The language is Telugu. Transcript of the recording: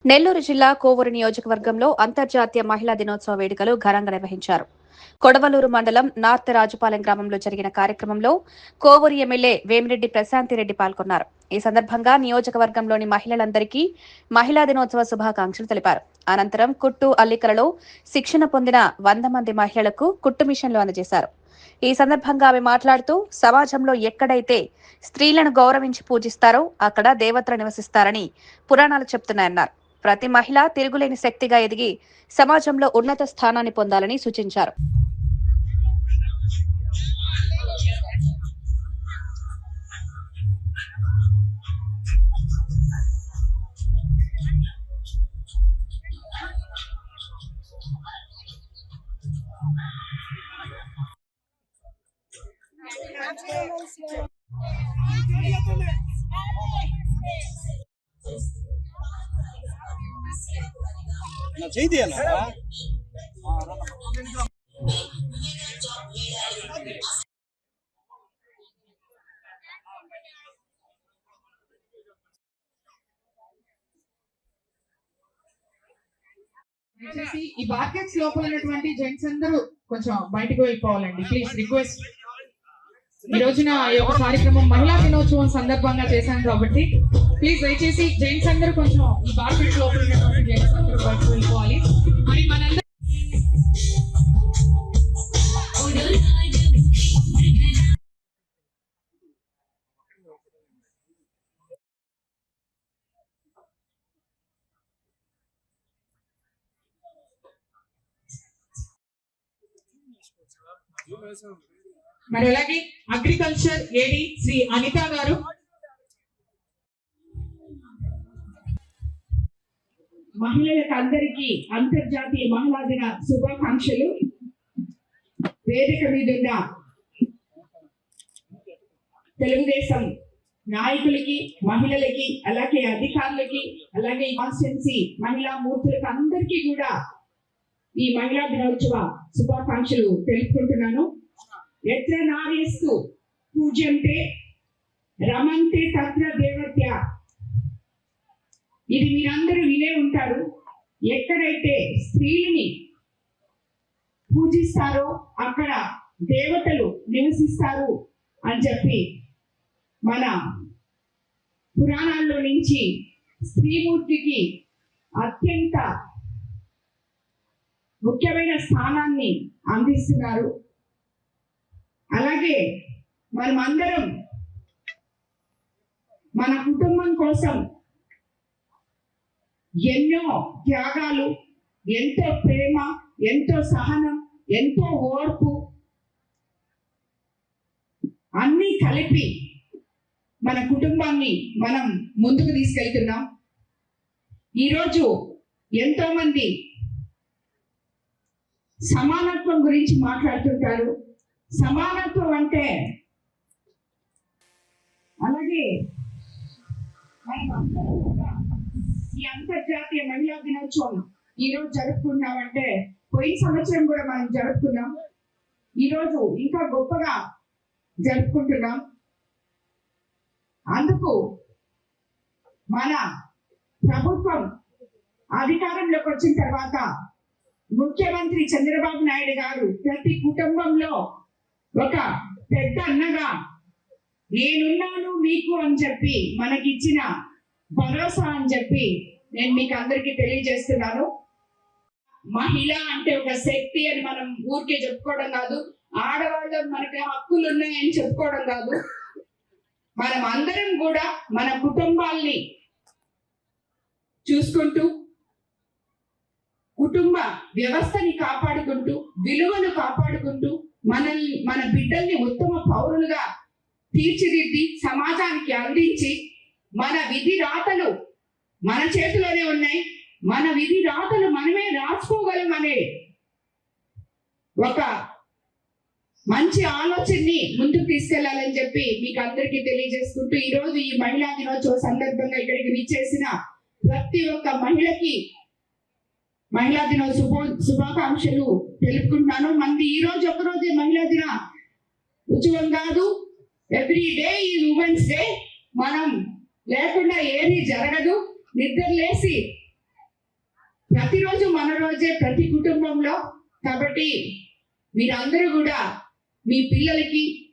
నెల్లూరు జిల్లా కోవూరు నియోజకవర్గంలో అంతర్జాతీయ మహిళా దినోత్సవ వేడుకలు ఘనంగా నిర్వహించారు. కొడవలూరు మండలం నార్త్ రాజుపాలెం గ్రామంలో జరిగిన కార్యక్రమంలో కోవూరు ఎమ్మెల్యే వేమిరెడ్డి ప్రశాంతిరెడ్డి పాల్గొన్నారు. ఈ సందర్భంగా నియోజకవర్గంలోని మహిళలందరికీ మహిళా దినోత్సవ శుభాకాంక్షలు తెలిపారు. అనంతరం కుట్టు అల్లికలలో శిక్షణ పొందిన 100 మంది మహిళలకు కుట్టు మిషన్లు అందజేశారు. ఈ సందర్భంగా ఆమె మాట్లాడుతూ సమాజంలో ఎక్కడైతే స్త్రీలను గౌరవించి పూజిస్తారో అక్కడ దేవతలు నివసిస్తారని పురాణాలు చెప్తున్నాయన్నారు. ప్రతి మహిళ తిరుగులేని శక్తిగా ఎదిగి సమాజంలో ఉన్నత స్థానాన్ని పొందాలని సూచించారు. దయచేసి ఈ బాస్కెట్స్ లోపల ఉన్నటువంటి జెంట్స్ అందరూ కొంచెం బయటకు వెళ్ళిపోవాలండి. Please request. ఈ రోజున ఈ యొక్క కార్యక్రమం మహిళా దినోత్సవం సందర్భంగా చేశాను కాబట్టి ప్లీజ్ దయచేసి జెంట్స్ అందరూ కొంచెం ఈ బాస్కెట్స్ లోపల ఉన్నటువంటి జెంట్స్ అందరూ బయటకు వెళ్ళిపోవాలి. మరి మనందరూ మరి అలాగే అగ్రికల్చర్ ఏడి శ్రీ అనిత గారు, మహిళలకు అందరికీ అంతర్జాతీయ మహిళా దిన శుభాకాంక్షలు. వేదిక మీదున్న తెలుగుదేశం నాయకులకి, మహిళలకి, అలాగే అధికారులకి, అలాగే కాన్స్టిట్యున్సీ మహిళా మూర్తులకు అందరికీ కూడా ఈ మహిళా దినోత్సవ శుభాకాంక్షలు తెలుపుకుంటున్నాను. ఎత్ర నార్యస్తు పూజ్యంతే రమంతే తత్ర దేవత్య. ఇది మీరందరూ వినే ఉంటారు. ఎక్కడైతే స్త్రీలని పూజిస్తారో అక్కడ దేవతలు నివసిస్తారు అని చెప్పి మన పురాణాల్లో నుంచి స్త్రీమూర్తికి అత్యంత ముఖ్యమైన స్థానాన్ని అందిస్తున్నారు. అలాగే మనమందరం మన కుటుంబం కోసం ఎన్నో త్యాగాలు, ఎంతో ప్రేమ, ఎంతో సహనం, ఎంతో ఓర్పు అన్నీ కలిపి మన కుటుంబాన్ని మనం ముందుకు తీసుకెళ్తున్నాం. ఈరోజు ఎంతో మంది సమానత్వం గురించి మాట్లాడుతుంటారు. సమానత్వం అంటే అలాగే ఈ అంతర్జాతీయ మహిళా దినోత్సవం ఈరోజు జరుపుకున్నామంటే పోయిన సంవత్సరం కూడా మనం జరుపుకున్నాం. ఈరోజు ఇంకా గొప్పగా జరుపుకుంటున్నాం. అందుకు మన ప్రభుత్వం అధికారంలోకి వచ్చిన తర్వాత ముఖ్యమంత్రి చంద్రబాబు నాయుడు గారు ప్రతి కుటుంబంలో ఒక పెద్ద అన్నగా నేనున్నాను మీకు అని చెప్పి మనకిచ్చిన భరోసా అని చెప్పి నేను మీకు అందరికీ తెలియజేస్తున్నాను. మహిళ అంటే ఒక శక్తి అని మనం ఊరికే చెప్పుకోవడం కాదు, ఆడవాళ్ళు మనకి హక్కులు ఉన్నాయని చెప్పుకోవడం కాదు. మనం అందరం కూడా మన కుటుంబాల్ని చూసుకుంటూ, కుటుంబ వ్యవస్థని కాపాడుకుంటూ, విలువను కాపాడుకుంటూ, మన బిడ్డల్ని ఉత్తమ పౌరులుగా తీర్చిదిద్ది సమాజానికి అందించి, మన విధి రాతలు మన చేతిలోనే ఉన్నాయి, మన విధి రాతలు మనమే రాసుకోగలం అనే ఒక మంచి ఆలోచనని ముందుకు తీసుకెళ్లాలని చెప్పి మీకు అందరికీ తెలియజేసుకుంటూ, ఈ రోజు ఈ మహిళా దినోత్సవ సందర్భంగా ఇక్కడికి విచ్చేసిన ప్రతి ఒక్క మహిళకి మహిళా దినోత్సవ శుభాకాంక్షలు తెలుపుకుంటున్నాను. మంది ఈ రోజు ఒకరోజే మహిళా దిన ఉత్సవం కాదు, ఎవ్రీ డే ఈ ఉమెన్స్ డే. మనం లేకుండా ఏమీ జరగదు. నిద్ర లేసి ప్రతిరోజు మన రోజే ప్రతి కుటుంబంలో. కాబట్టి మీరందరూ కూడా మీ పిల్లలకి